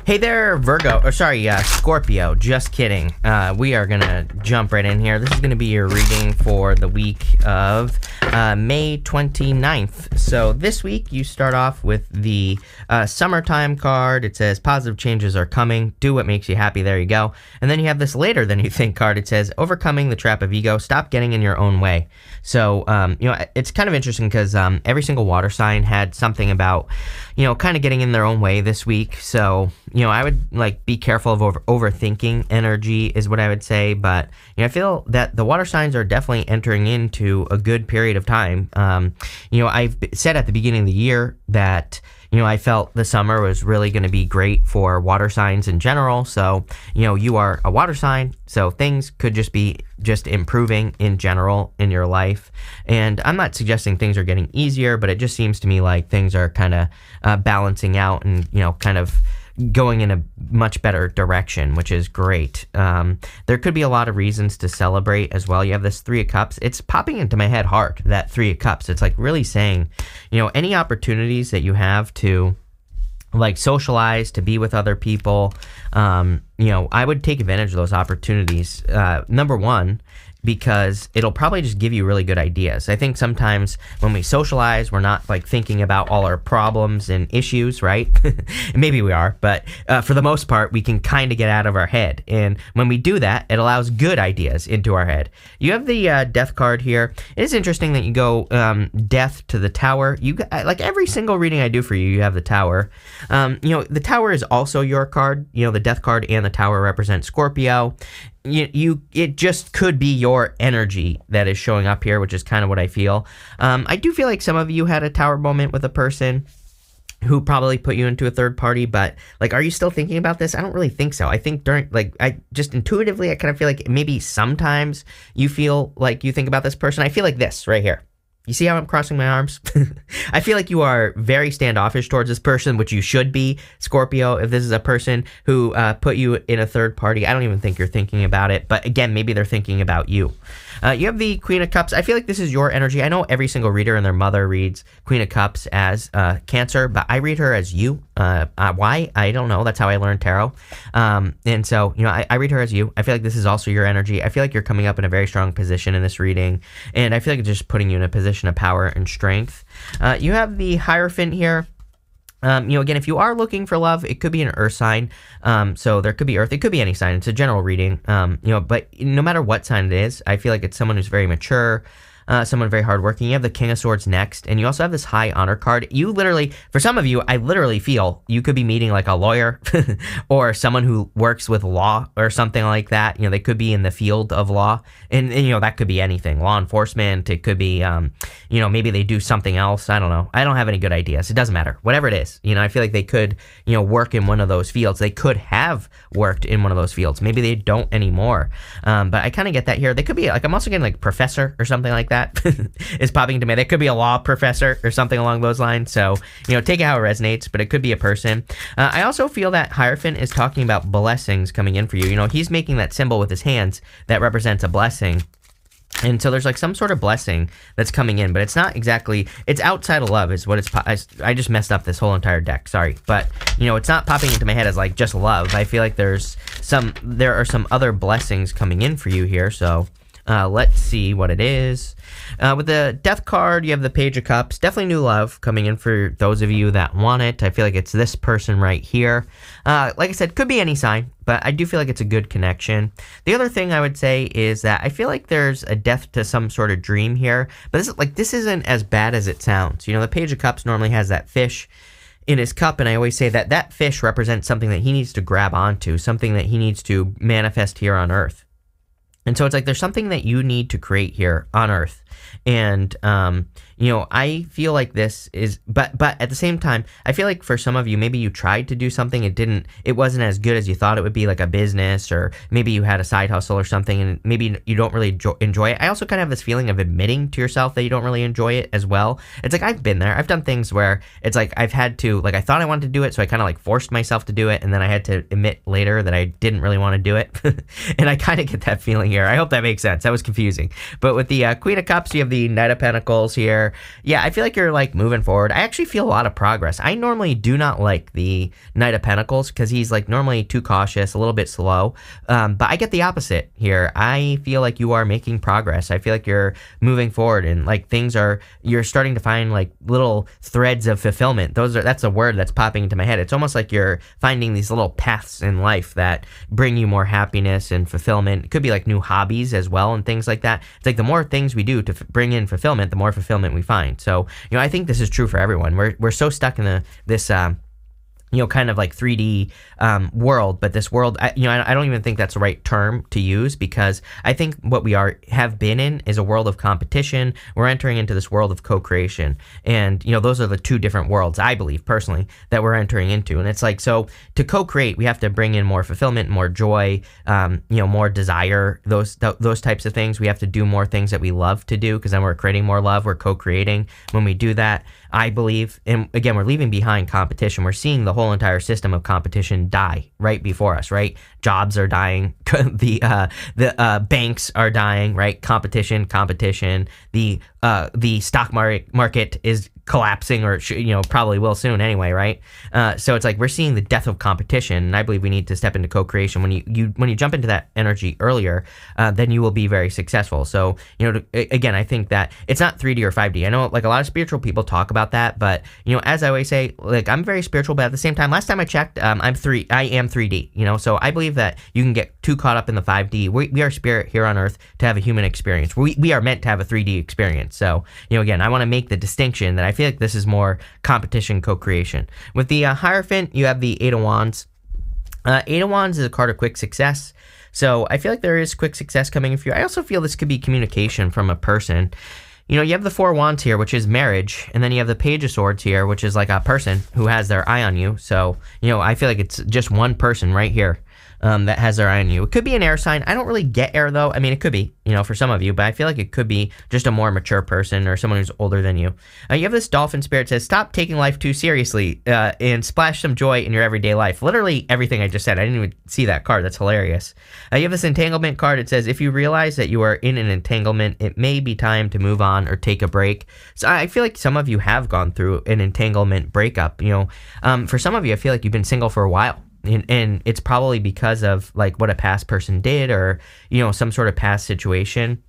Hey there, Scorpio. Just kidding. We are going to jump right in here. This is going to be your reading for the week of May 29th. So this week, you start off with the summertime card. It says, positive changes are coming. Do what makes you happy. There you go. And then you have this later than you think card. It says, overcoming the trap of ego. Stop getting in your own way. So, it's kind of interesting because every single water sign had something about, kind of getting in their own way this week. So, I would be careful of overthinking energy is what I would say. But, I feel that the water signs are definitely entering into a good period of time. I've said at the beginning of the year that, I felt the summer was really going to be great for water signs in general. So, you are a water sign, so things could just be improving in general in your life. And I'm not suggesting things are getting easier, but it just seems to me like things are kind of balancing out and, kind of going in a much better direction, which is great. There could be a lot of reasons to celebrate as well. You have this Three of Cups. It's popping into my head hard, that Three of Cups. It's really saying, any opportunities that you have to socialize, to be with other people, I would take advantage of those opportunities. Number one, because it'll probably just give you really good ideas. I think sometimes when we socialize, we're not thinking about all our problems and issues, right? Maybe we are, but for the most part, we can kind of get out of our head. And when we do that, it allows good ideas into our head. You have the Death card here. It is interesting that you go Death to the Tower. You every single reading I do for you, you have the Tower. The Tower is also your card. The Death card and the Tower represent Scorpio. It just could be your energy that is showing up here, which is kind of what I feel. I do feel like some of you had a Tower moment with a person who probably put you into a third party, but are you still thinking about this? I don't really think so. I think I just intuitively, I kind of feel like maybe sometimes you feel like you think about this person. I feel like this right here. You see how I'm crossing my arms? I feel like you are very standoffish towards this person, which you should be, Scorpio. If this is a person who put you in a third party, I don't even think you're thinking about it. But again, maybe they're thinking about you. You have the Queen of Cups. I feel like this is your energy. I know every single reader and their mother reads Queen of Cups as Cancer, but I read her as you. Why? I don't know. That's how I learned tarot. And so, I read her as you. I feel like this is also your energy. I feel like you're coming up in a very strong position in this reading. And I feel like it's just putting you in a position of power and strength. You have the Hierophant here. Again, if you are looking for love, it could be an earth sign. So there could be earth. It could be any sign. It's a general reading. But no matter what sign it is, I feel like it's someone who's very mature, someone very hardworking. You have the King of Swords next, and you also have this High Honor card. You literally, for some of you, I literally feel you could be meeting a lawyer or someone who works with law or something like that. They could be in the field of law, and that could be anything. Law enforcement. It could be, maybe they do something else. I don't know. I don't have any good ideas. It doesn't matter. Whatever it is, I feel like they could, work in one of those fields. They could have worked in one of those fields. Maybe they don't anymore. But I kind of get that here. They could be I'm also getting professor or something like that. Is popping into me. They could be a law professor or something along those lines. So, take it how it resonates, but it could be a person. I also feel that Hierophant is talking about blessings coming in for you. He's making that symbol with his hands that represents a blessing. And so there's some sort of blessing that's coming in, but it's not exactly, it's outside of love is what it's, I just messed up this whole entire deck, sorry. But, it's not popping into my head as just love. I feel like there are some other blessings coming in for you here, so let's see what it is. With the Death card, you have the Page of Cups. Definitely new love coming in for those of you that want it. I feel like it's this person right here. Like I said, could be any sign, but I do feel like it's a good connection. The other thing I would say is that I feel like there's a death to some sort of dream here, but this isn't as bad as it sounds. The Page of Cups normally has that fish in his cup, and I always say that fish represents something that he needs to grab onto, something that he needs to manifest here on Earth. And so it's there's something that you need to create here on Earth. And, I feel like this is, but at the same time, I feel like for some of you, maybe you tried to do something, it wasn't as good as you thought it would be, like a business, or maybe you had a side hustle or something, and maybe you don't really enjoy it. I also kind of have this feeling of admitting to yourself that you don't really enjoy it as well. It's I've been there. I've done things where it's I've had to, I thought I wanted to do it, so I kind of forced myself to do it, and then I had to admit later that I didn't really want to do it. And I kind of get that feeling here. I hope that makes sense. That was confusing. But with the Queen of Cups, you have the Knight of Pentacles here. where, yeah, I feel like you're like moving forward. I actually feel a lot of progress. I normally do not like the Knight of Pentacles because he's like normally too cautious, a little bit slow. But I get the opposite here. I feel like you are making progress. I feel like you're moving forward and like you're starting to find like little threads of fulfillment. That's a word that's popping into my head. It's almost like you're finding these little paths in life that bring you more happiness and fulfillment. It could be like new hobbies as well and things like that. It's like the more things we do to bring in fulfillment, the more fulfillment we find. So, I think this is true for everyone. We're so stuck in this kind of like 3D world, but this world, I don't even think that's the right term to use, because I think what we have been in is a world of competition. We're entering into this world of co-creation, and those are the two different worlds, I believe personally, that we're entering into. And it's like, so to co-create, we have to bring in more fulfillment, more joy, more desire, those types of things. We have to do more things that we love to do, because then we're creating more love. We're co-creating when we do that, I believe. And again, we're leaving behind competition. We're seeing the whole entire system of competition die right before us, right? Jobs are dying. the banks are dying, right? Competition. The stock market is collapsing, or probably will soon anyway, right? So it's like we're seeing the death of competition, and I believe we need to step into co-creation. When you jump into that energy earlier, then you will be very successful. So again, I think that it's not 3D or 5D. I know like a lot of spiritual people talk about that, but as I always say, like I'm very spiritual, but at the same time, last time I checked, I am 3D. So I believe that you can get too caught up in the 5D. We are spirit here on Earth to have a human experience. We are meant to have a 3D experience. So again, I want to make the distinction that I feel like this is more competition, co-creation. With the Hierophant, you have the Eight of Wands. Eight of Wands is a card of quick success. So I feel like there is quick success coming in for you. I also feel this could be communication from a person. You have the Four of Wands here, which is marriage, and then you have the Page of Swords here, which is like a person who has their eye on you. So, I feel like it's just one person right here that has their eye on you. It could be an air sign. I don't really get air, though. I mean, it could be, for some of you, but I feel like it could be just a more mature person or someone who's older than you. You have this Dolphin Spirit says, stop taking life too seriously and splash some joy in your everyday life. Literally everything I just said. I didn't even see that card. That's hilarious. You have this Entanglement card. It says, if you realize that you are in an entanglement, it may be time to move on or take a break. So I feel like some of you have gone through an entanglement breakup. For some of you, I feel like you've been single for a while. And it's probably because of like what a past person did, or some sort of past situation.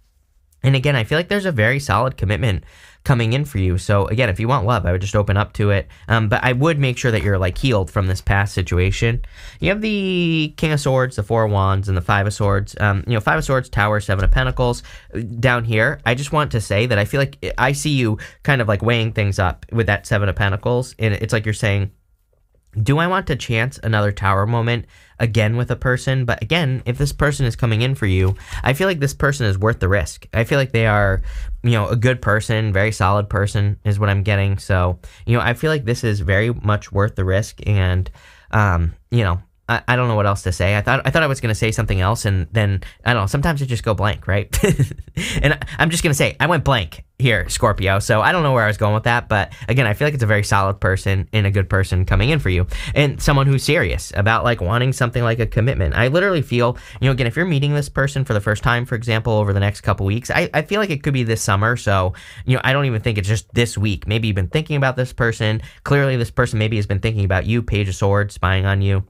And again, I feel like there's a very solid commitment coming in for you. So again, if you want love, I would just open up to it. But I would make sure that you're like healed from this past situation. You have the King of Swords, the Four of Wands, and the Five of Swords. Five of Swords, Tower, Seven of Pentacles. Down here, I just want to say that I feel like I see you kind of like weighing things up with that Seven of Pentacles. And it's like you're saying, do I want to chance another Tower moment again with a person? But again, if this person is coming in for you, I feel like this person is worth the risk. I feel like they are, a good person, very solid person is what I'm getting. So, I feel like this is very much worth the risk. And, I don't know what else to say. I thought I was going to say something else, and then, I don't know, sometimes I just go blank, right? And I'm just going to say, I went blank here, Scorpio, so I don't know where I was going with that, but again, I feel like it's a very solid person and a good person coming in for you, and someone who's serious about like wanting something like a commitment. I literally feel, again, if you're meeting this person for the first time, for example, over the next couple weeks, I feel like it could be this summer, so, I don't even think it's just this week. Maybe you've been thinking about this person. Clearly, this person maybe has been thinking about you, Page of Swords, spying on you.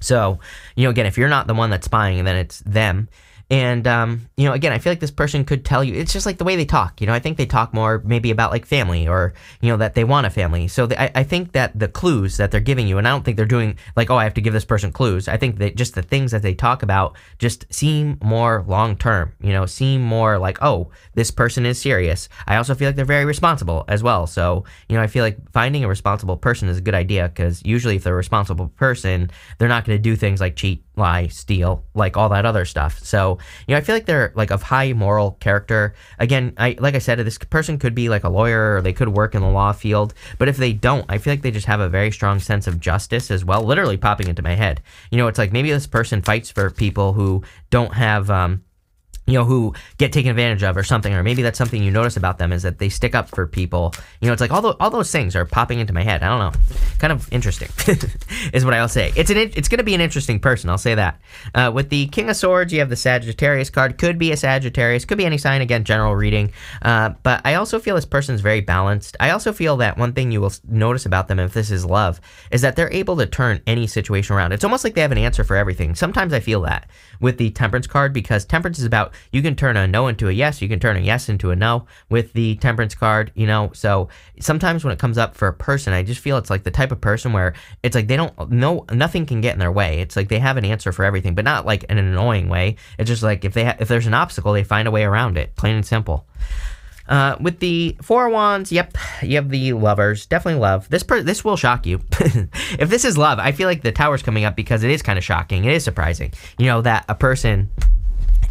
So, again, if you're not the one that's spying, then it's them. And, again, I feel like this person could tell you, it's just like the way they talk, I think they talk more maybe about like family, or, that they want a family. So I think that the clues that they're giving you, and I don't think they're doing like, oh, I have to give this person clues. I think that just the things that they talk about just seem more long-term, seem more like, oh, this person is serious. I also feel like they're very responsible as well. So, I feel like finding a responsible person is a good idea, because usually if they're a responsible person, they're not going to do things like cheat, lie, steal, like all that other stuff. So, I feel like they're like of high moral character. Again, like I said, this person could be like a lawyer, or they could work in the law field. But if they don't, I feel like they just have a very strong sense of justice as well. Literally popping into my head. It's like maybe this person fights for people who don't have, who get taken advantage of or something, or maybe that's something you notice about them is that they stick up for people. It's like all those things are popping into my head. I don't know. Kind of interesting is what I'll say. It's going to be an interesting person. I'll say that. With the King of Swords, you have the Sagittarius card. Could be a Sagittarius. Could be any sign. Again, general reading. But I also feel this person's very balanced. I also feel that one thing you will notice about them, if this is love, is that they're able to turn any situation around. It's almost like they have an answer for everything. Sometimes I feel that with the Temperance card, because Temperance is about, you can turn a no into a yes, you can turn a yes into a no with the Temperance card, so sometimes when it comes up for a person, I just feel it's like the type of person where it's like they don't know, nothing can get in their way. It's like they have an answer for everything, but not like in an annoying way. It's just like if there's an obstacle, they find a way around it, plain and simple. With the Four of Wands, yep, you have the Lovers. Definitely love. This will shock you. If this is love, I feel like the Tower's coming up because it is kind of shocking. It is surprising, that a person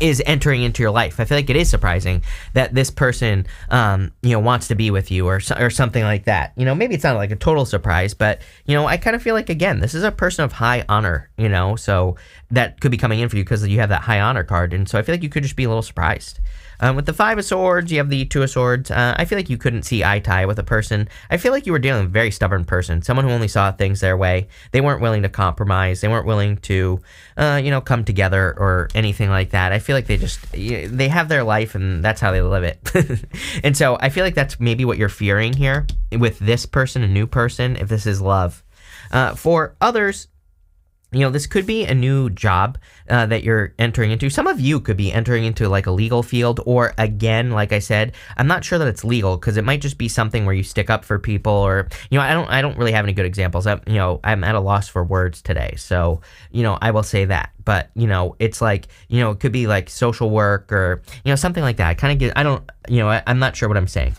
is entering into your life. I feel like it is surprising that this person, wants to be with you or something like that. Maybe it's not like a total surprise, but, I kind of feel like, again, this is a person of high honor, so that could be coming in for you because you have that high honor card. And so I feel like you could just be a little surprised. With the Five of Swords, you have the Two of Swords. I feel like you couldn't see eye to eye with a person. I feel like you were dealing with a very stubborn person, someone who only saw things their way. They weren't willing to compromise. They weren't willing to, come together or anything like that. I feel like they have their life and that's how they live it. And so I feel like that's maybe what you're fearing here with this person, a new person, if this is love. For others, this could be a new job that you're entering into. Some of you could be entering into like a legal field, or again, like I said, I'm not sure that it's legal because it might just be something where you stick up for people, or I don't really have any good examples. I'm at a loss for words today, so I will say that. But it's like it could be like social work or something like that. I'm not sure what I'm saying.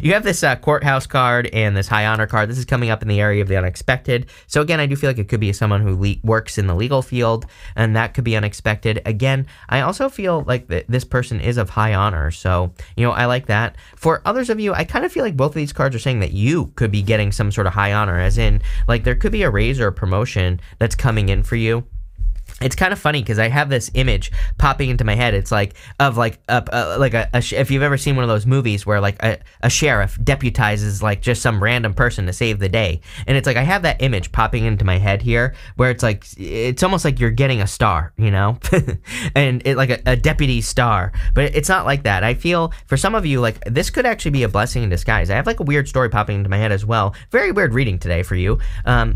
You have this courthouse card and this high honor card. This is coming up in the area of the unexpected. So again, I do feel like it could be someone who works in the legal field, and that could be unexpected. Again, I also feel like this person is of high honor. So, I like that. For others of you, I kind of feel like both of these cards are saying that you could be getting some sort of high honor, as in like there could be a raise or a promotion that's coming in for you. It's kind of funny because I have this image popping into my head. It's like of if you've ever seen one of those movies where like a sheriff deputizes like just some random person to save the day, and it's like I have that image popping into my head here where it's like it's almost like you're getting a star, and it like a deputy star, but it's not like that. I feel for some of you like this could actually be a blessing in disguise. I have like a weird story popping into my head as well. Very weird reading today for you,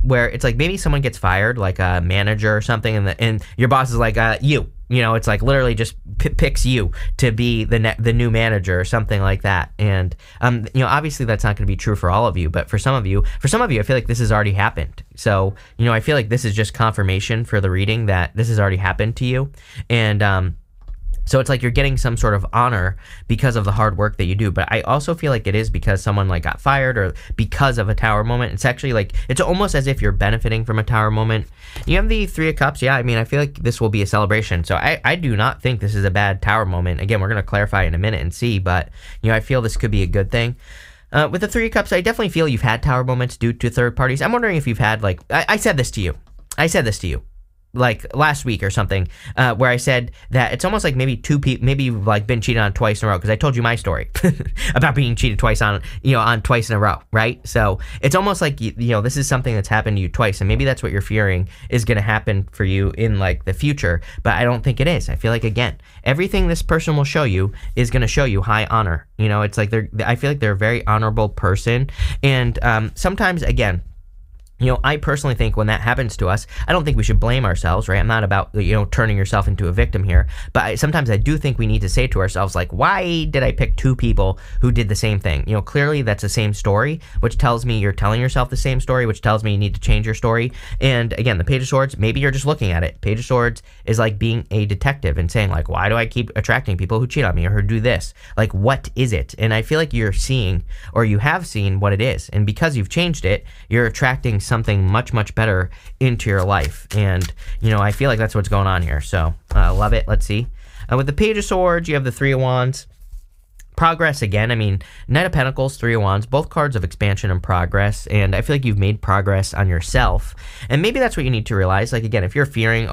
where it's like maybe someone gets fired, like a manager or something, and your boss is like, it's like literally just picks you to be the new manager or something like that. And, obviously that's not going to be true for all of you, but for some of you, I feel like this has already happened. So, I feel like this is just confirmation for the reading that this has already happened to you. And, so it's like you're getting some sort of honor because of the hard work that you do. But I also feel like it is because someone like got fired or because of a Tower moment. It's actually like, it's almost as if you're benefiting from a Tower moment. You have the Three of Cups. Yeah, I feel like this will be a celebration. So I do not think this is a bad Tower moment. Again, we're going to clarify in a minute and see. But, I feel this could be a good thing. With the Three of Cups, I definitely feel you've had Tower moments due to third parties. I'm wondering if you've had like, I said this to you. Like last week or something, where I said that it's almost like maybe two people, maybe you've like been cheated on twice in a row, because I told you my story about being cheated twice on twice in a row, right? So it's almost like this is something that's happened to you twice, and maybe that's what you're fearing is going to happen for you in like the future, but I don't think it is. I feel like again, everything this person will show you is going to show you high honor. It's like I feel like they're a very honorable person, and sometimes again, I personally think when that happens to us, I don't think we should blame ourselves, right? I'm not about, turning yourself into a victim here. But sometimes I do think we need to say to ourselves, like, why did I pick two people who did the same thing? Clearly that's the same story, which tells me you're telling yourself the same story, which tells me you need to change your story. And again, the Page of Swords, maybe you're just looking at it. Page of Swords is like being a detective and saying, like, why do I keep attracting people who cheat on me or who do this? Like, what is it? And I feel like you're seeing, or you have seen what it is. And because you've changed it, you're attracting something much, much better into your life. And, I feel like that's what's going on here. So, love it. Let's see. With the Page of Swords, you have the Three of Wands. Progress again. I mean, Knight of Pentacles, Three of Wands, both cards of expansion and progress. And I feel like you've made progress on yourself. And maybe that's what you need to realize. Like, again, if you're fearing,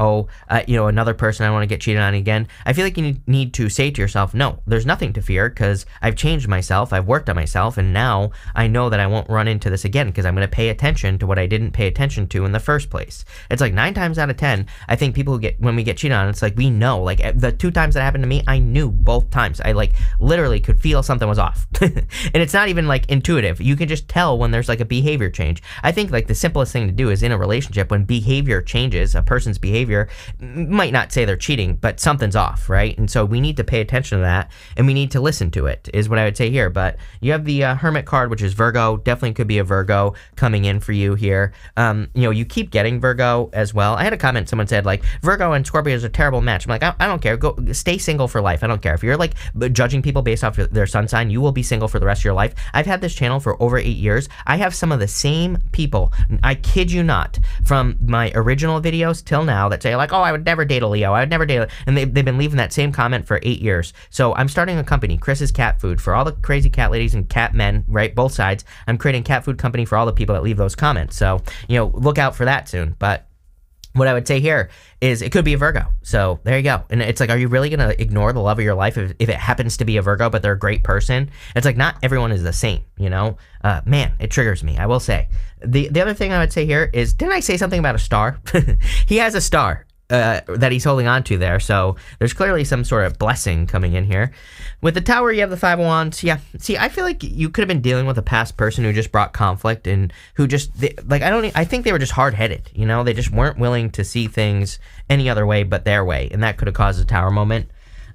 another person, I want to get cheated on again, I feel like you need to say to yourself, no, there's nothing to fear because I've changed myself. I've worked on myself. And now I know that I won't run into this again because I'm going to pay attention to what I didn't pay attention to in the first place. It's like 9 times out of 10, I think people when we get cheated on, it's like we know. Like the 2 times that happened to me, I knew both times. I like literally could feel something was off. And it's not even like intuitive. You can just tell when there's like a behavior change. I think like the simplest thing to do is in a relationship, when behavior changes, a person's behavior might not say they're cheating, but something's off, right? And so we need to pay attention to that, and we need to listen to it, is what I would say here. But you have the Hermit card, which is Virgo. Definitely could be a Virgo coming in for you here. You keep getting Virgo as well. I had a comment, someone said like Virgo and Scorpio is a terrible match. I'm like, I don't care. Go stay single for life. I don't care. If you're like judging people based off their sun sign, you will be single for the rest of your life. I've had this channel for over 8 years. I have some of the same people, I kid you not, from my original videos till now that say like, oh, I would never date a Leo. I would never date and they've been leaving that same comment for 8 years. So I'm starting a company, Chris's Cat Food, for all the crazy cat ladies and cat men, right? Both sides. I'm creating a cat food company for all the people that leave those comments. So, look out for that soon. But what I would say here is it could be a Virgo. So there you go. And it's like, are you really going to ignore the love of your life if it happens to be a Virgo, but they're a great person? It's like, not everyone is the same, man, it triggers me, I will say. The other thing I would say here is, didn't I say something about a star? He has a star that he's holding on to there. So there's clearly some sort of blessing coming in here. With the Tower, you have the Five of Wands. Yeah. See, I feel like you could have been dealing with a past person who just brought conflict and who just, I think they were just hard-headed. They just weren't willing to see things any other way but their way. And that could have caused a Tower moment.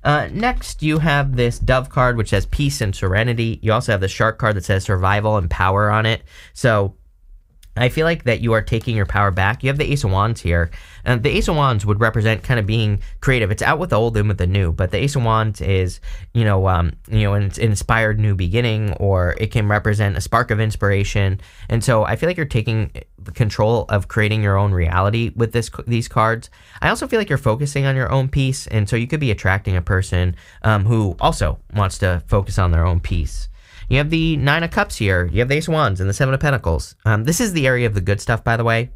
Next, you have this Dove card, which says peace and serenity. You also have the Shark card that says survival and power on it. So I feel like that you are taking your power back. You have the Ace of Wands here. The Ace of Wands would represent kind of being creative. It's out with the old, in with the new. But the Ace of Wands is, an inspired new beginning, or it can represent a spark of inspiration. And so I feel like you're taking control of creating your own reality with these cards. I also feel like you're focusing on your own peace. And so you could be attracting a person who also wants to focus on their own peace. You have the Nine of Cups here. You have the Ace of Wands and the Seven of Pentacles. This is the area of the good stuff, by the way.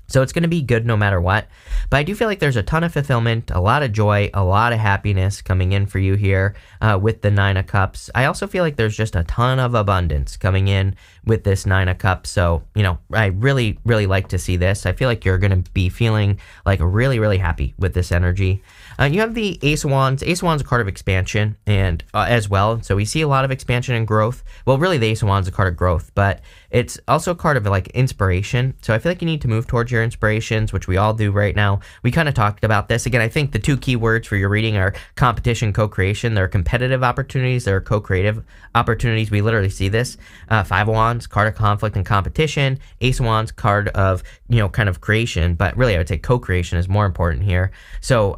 So it's going to be good no matter what. But I do feel like there's a ton of fulfillment, a lot of joy, a lot of happiness coming in for you here with the Nine of Cups. I also feel like there's just a ton of abundance coming in with this Nine of Cups. So, I really, really like to see this. I feel like you're going to be feeling like really, really happy with this energy. You have the Ace of Wands. Ace of Wands is a card of expansion and as well. So we see a lot of expansion and growth. Well, really, the Ace of Wands is a card of growth, but it's also a card of like inspiration. So I feel like you need to move towards your inspirations, which we all do right now. We kind of talked about this. Again, I think the 2 key words for your reading are competition, co-creation. There are competitive opportunities. There are co-creative opportunities. We literally see this. Five of Wands, card of conflict and competition. Ace of Wands, card of, kind of creation. But really, I would say co-creation is more important here. So,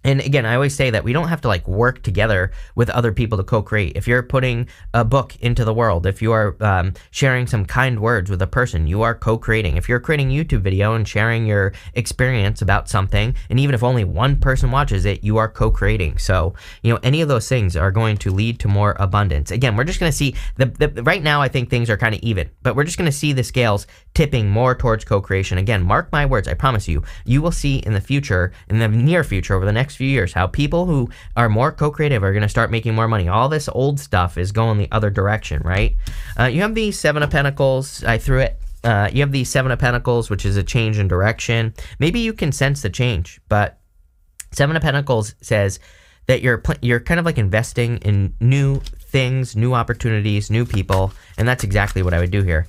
and again, I always say that we don't have to like work together with other people to co-create. If you're putting a book into the world, if you are sharing some kind words with a person, you are co-creating. If you're creating a YouTube video and sharing your experience about something, and even if only one person watches it, you are co-creating. So, any of those things are going to lead to more abundance. Again, we're just going to see right now, I think things are kind of even, but we're just going to see the scales tipping more towards co-creation. Again, mark my words, I promise you, you will see in the future, in the near future, over the next few years, how people who are more co-creative are going to start making more money. All this old stuff is going the other direction, right? You have the Seven of Pentacles. I threw it. You have the Seven of Pentacles, which is a change in direction. Maybe you can sense the change, but Seven of Pentacles says that you're kind of like investing in new things, new opportunities, new people, and that's exactly what I would do here.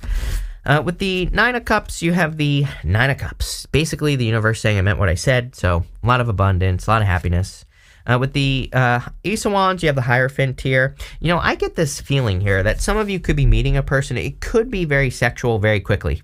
With the Nine of Cups, you have the Nine of Cups. Basically, the universe saying I meant what I said, so a lot of abundance, a lot of happiness. With the Ace of Wands, you have the Hierophant here. I get this feeling here that some of you could be meeting a person. It could be very sexual very quickly,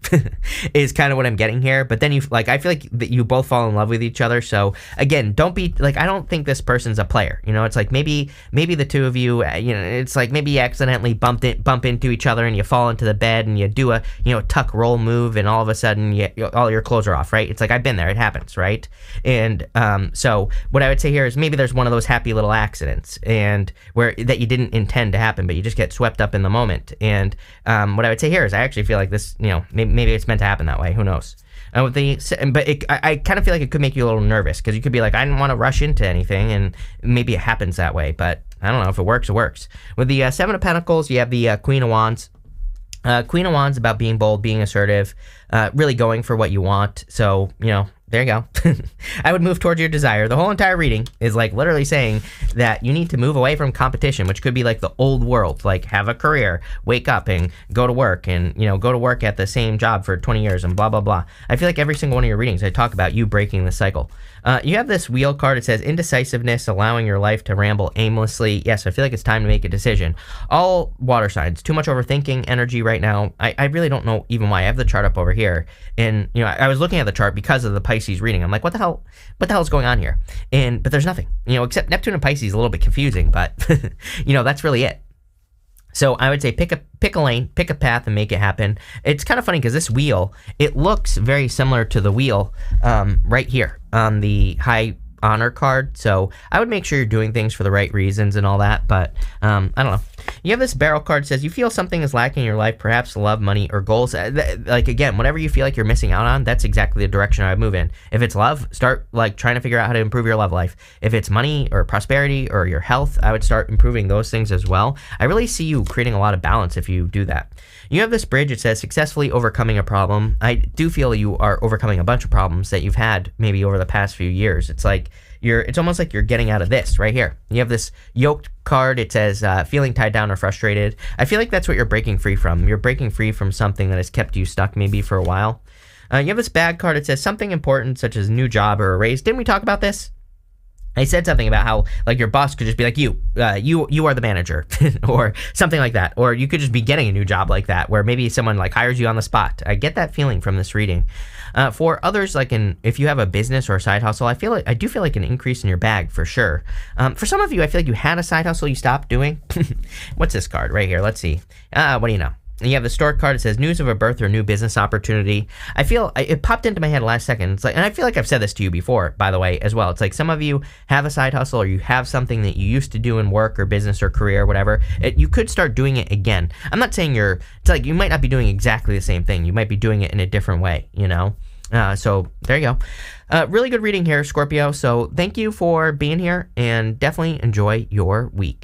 is kind of what I'm getting here. But then I feel like that you both fall in love with each other. So again, don't be like, I don't think this person's a player. It's like maybe the two of you, it's like maybe you accidentally bump into each other and you fall into the bed and you do a, tuck roll move and all of a sudden all your clothes are off, right? It's like, I've been there. It happens, right? And so what I would say here is maybe there's was one of those happy little accidents and where that you didn't intend to happen, but you just get swept up in the moment. And what I would say here is I actually feel like this, maybe it's meant to happen that way. Who knows? I kind of feel like it could make you a little nervous because you could be like, I didn't want to rush into anything, and maybe it happens that way. But I don't know, if it works, it works. With the Seven of Pentacles, you have the Queen of Wands. Queen of Wands about being bold, being assertive, really going for what you want. So, there you go. I would move towards your desire. The whole entire reading is like literally saying that you need to move away from competition, which could be like the old world, like have a career, wake up and go to work and, go to work at the same job for 20 years and blah, blah, blah. I feel like every single one of your readings, I talk about you breaking the cycle. You have this wheel card. It says indecisiveness, allowing your life to ramble aimlessly. Yes, I feel like it's time to make a decision. All water signs, too much overthinking energy right now. I really don't know even why. I have the chart up over here. And, I was looking at the chart because of the Pisces reading. I'm like, what the hell is going on here? But there's nothing, except Neptune and Pisces is a little bit confusing, but, that's really it. So I would say pick a lane, pick a path, and make it happen. It's kind of funny because this wheel, it looks very similar to the wheel right here on the high honor card. So I would make sure you're doing things for the right reasons and all that. But I don't know. You have this barrel card that says you feel something is lacking in your life, perhaps love, money, or goals. Like, again, whatever you feel like you're missing out on, that's exactly the direction I would move in. If it's love, start like trying to figure out how to improve your love life. If it's money or prosperity or your health, I would start improving those things as well. I really see you creating a lot of balance if you do that. You have this bridge. It says successfully overcoming a problem. I do feel you are overcoming a bunch of problems that you've had maybe over the past few years. It's like it's almost like you're getting out of this right here. You have this yoked card. It says feeling tied down or frustrated. I feel like that's what you're breaking free from. You're breaking free from something that has kept you stuck maybe for a while. You have this bad card. It says something important such as a new job or a raise. Didn't we talk about this? I said something about how like your boss could just be like, you are the manager or something like that. Or you could just be getting a new job like that where maybe someone like hires you on the spot. I get that feeling from this reading. For others, like if you have a business or a side hustle, I do feel like an increase in your bag for sure. For some of you, I feel like you had a side hustle you stopped doing. What's this card right here? Let's see. What do you know? You have the stork card. It says news of a birth or new business opportunity. I feel it popped into my head last second. It's like, and I feel like I've said this to you before, by the way, as well. It's like some of you have a side hustle or you have something that you used to do in work or business or career or whatever. You could start doing it again. I'm not saying it's like you might not be doing exactly the same thing. You might be doing it in a different way, So there you go. Really good reading here, Scorpio. So thank you for being here and definitely enjoy your week.